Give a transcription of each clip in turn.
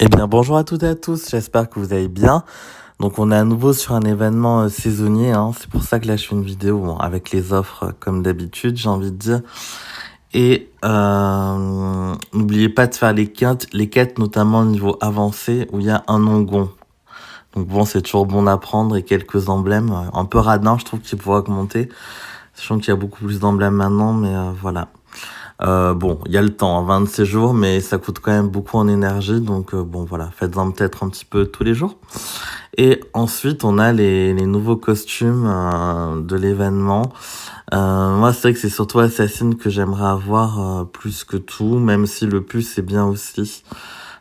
Eh bien, bonjour à toutes et à tous, j'espère que vous allez bien. Donc, on est à nouveau sur un événement saisonnier, hein. C'est pour ça que là, je fais une vidéo avec les offres, comme d'habitude, j'ai envie de dire. Et n'oubliez pas de faire les quêtes, notamment au niveau avancé, où il y a un ongon. Donc bon, c'est toujours bon d'apprendre et quelques emblèmes. Un peu radin, je trouve qu'il pourrait augmenter. Sachant qu'il y a beaucoup plus d'emblèmes maintenant, mais voilà. Bon, il y a le temps, 26 jours, mais ça coûte quand même beaucoup en énergie. Donc bon, voilà, faites-en peut-être un petit peu tous les jours. Et ensuite, on a les nouveaux costumes de l'événement. Moi, c'est vrai que c'est surtout Assassin que j'aimerais avoir plus que tout, même si le puce est bien aussi,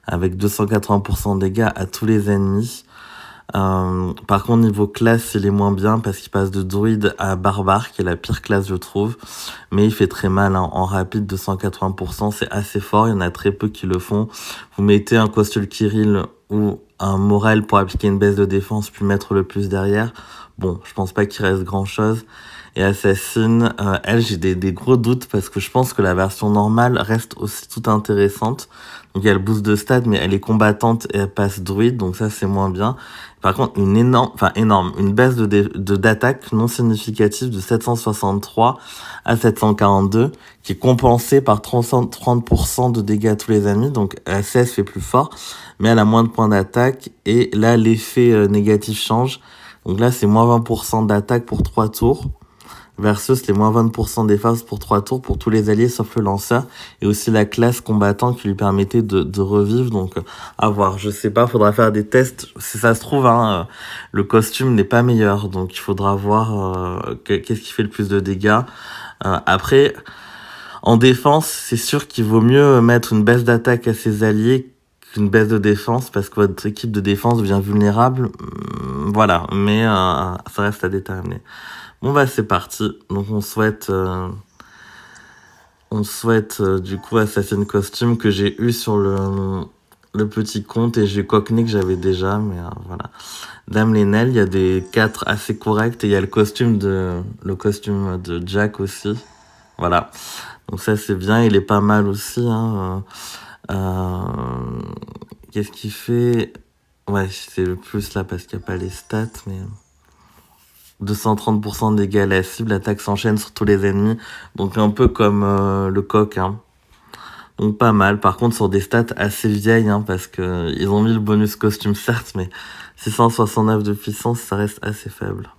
avec 280% de dégâts à tous les ennemis. Par contre, niveau classe, il est moins bien parce qu'il passe de druide à barbare, qui est la pire classe, je trouve. Mais il fait très mal, hein. En rapide, 280%, c'est assez fort. Il y en a très peu qui le font. Vous mettez un Costul Kirill ou un Morel pour appliquer une baisse de défense, puis mettre le plus derrière. Bon, je pense pas qu'il reste grand chose. Et Assassin, elle, j'ai des gros doutes parce que je pense que la version normale reste aussi toute intéressante. Donc il y a le boost de stats, mais elle est combattante et elle passe druide, donc ça c'est moins bien. Par contre, une baisse d'attaque non significative de 763 à 742, qui est compensée par 30% de dégâts à tous les ennemis, donc la CS fait plus fort, mais elle a moins de points d'attaque, et là l'effet négatif change. Donc là c'est moins 20% d'attaque pour 3 tours, versus les moins 20% d'efface pour 3 tours pour tous les alliés sauf le lanceur, et aussi la classe combattant qui lui permettait de revivre. Donc à voir, je sais pas, faudra faire des tests si ça se trouve, hein. Le costume n'est pas meilleur, donc il faudra voir qu'est-ce qui fait le plus de dégâts. Après, en défense, c'est sûr qu'il vaut mieux mettre une baisse d'attaque à ses alliés qu'une baisse de défense, parce que votre équipe de défense devient vulnérable. Voilà, mais ça reste à déterminer. Bon bah c'est parti. Donc on souhaite du coup Assassin Costume que j'ai eu sur le petit compte, et j'ai Cockney que j'avais déjà, mais voilà. Dame Lenel, il y a des 4 assez corrects, et il y a le costume de Jack aussi. Voilà. Donc ça c'est bien, il est pas mal aussi, hein. Qu'est-ce qu'il fait? Ouais, c'est le plus là parce qu'il n'y a pas les stats, mais 230% de dégâts à la cible, l'attaque s'enchaîne sur tous les ennemis, donc un peu comme le coq, hein. Donc pas mal. Par contre, sur des stats assez vieilles, hein, parce que ils ont mis le bonus costume certes, mais 669 de puissance, ça reste assez faible.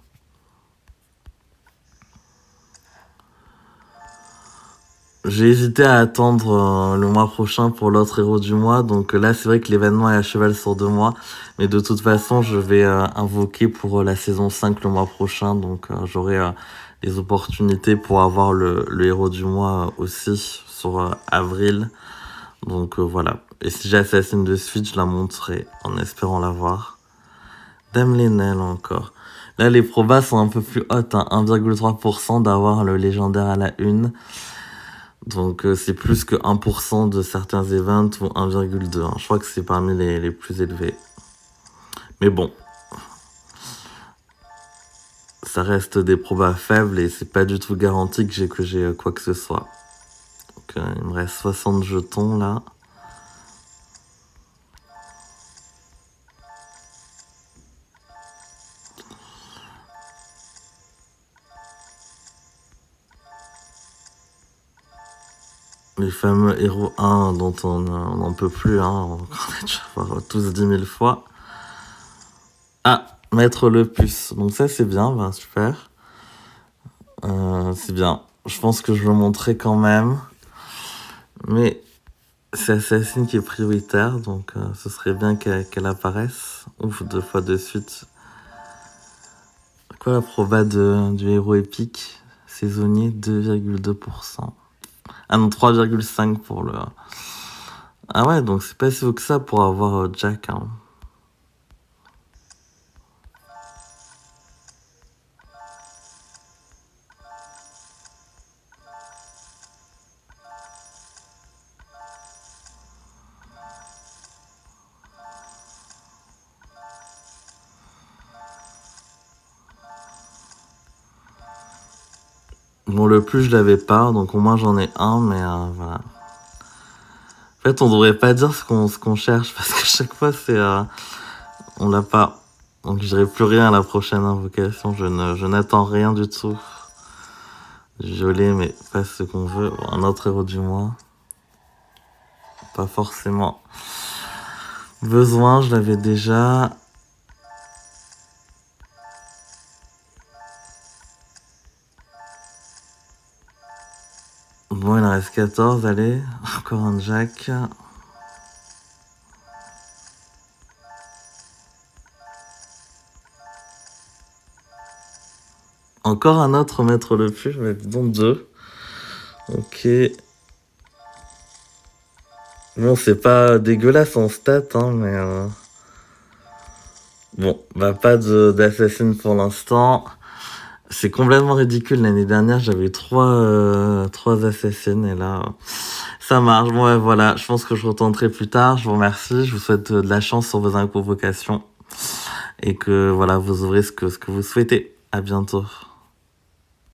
J'ai hésité à attendre le mois prochain pour l'autre héros du mois, donc là c'est vrai que l'événement est à cheval sur 2 mois, mais de toute façon je vais invoquer pour la saison 5 le mois prochain, donc j'aurai des opportunités pour avoir le héros du mois aussi sur avril, donc voilà. Et si j'assassine de suite, je la monterai en espérant l'avoir. Dame Lenel encore. Là les probas sont un peu plus hautes, hein, 1,3% d'avoir le légendaire à la une. Donc c'est plus que 1% de certains events, ou 1,2. Hein. Je crois que c'est parmi les plus élevés. Mais bon, ça reste des probas faibles, et c'est pas du tout garanti que j'ai quoi que ce soit. Donc il me reste 60 jetons là. Les fameux héros 1 dont on n'en peut plus, hein. On a déjà voir tous 10 000 fois. Ah, mettre le plus. Donc ça c'est bien, ben super. C'est bien. Je pense que je le montrerai quand même. Mais c'est Assassin qui est prioritaire, donc ce serait bien qu'elle apparaisse. Ouf, 2 fois de suite. Quoi la proba du héros épique saisonnier? 2,2%. Ah non, 3,5 pour le... Ah ouais, donc c'est pas si haut que ça pour avoir Jack, hein. Bon, le plus je l'avais pas, donc au moins j'en ai un, mais voilà. fait, on devrait pas dire ce qu'on cherche, parce qu'à chaque fois, c'est... on l'a pas. Donc je dirai plus rien à la prochaine invocation. Je n'attends rien du tout. Je l'ai, mais pas ce qu'on veut. Bon, un autre héros du mois. Pas forcément besoin, je l'avais déjà. Bon, il en reste 14, allez. Encore un Jack. Encore un autre maître le plus, mais disons 2. Ok. Bon, c'est pas dégueulasse en stats, hein, mais... Bon, bah pas d'assassin pour l'instant. C'est complètement ridicule. L'année dernière, j'avais 3 assassins, et là... Ça marche. Bon, ouais, voilà. Je pense que je retenterai plus tard. Je vous remercie. Je vous souhaite de la chance sur vos invocations. Et que, voilà, vous ouvrez ce que vous souhaitez. À bientôt.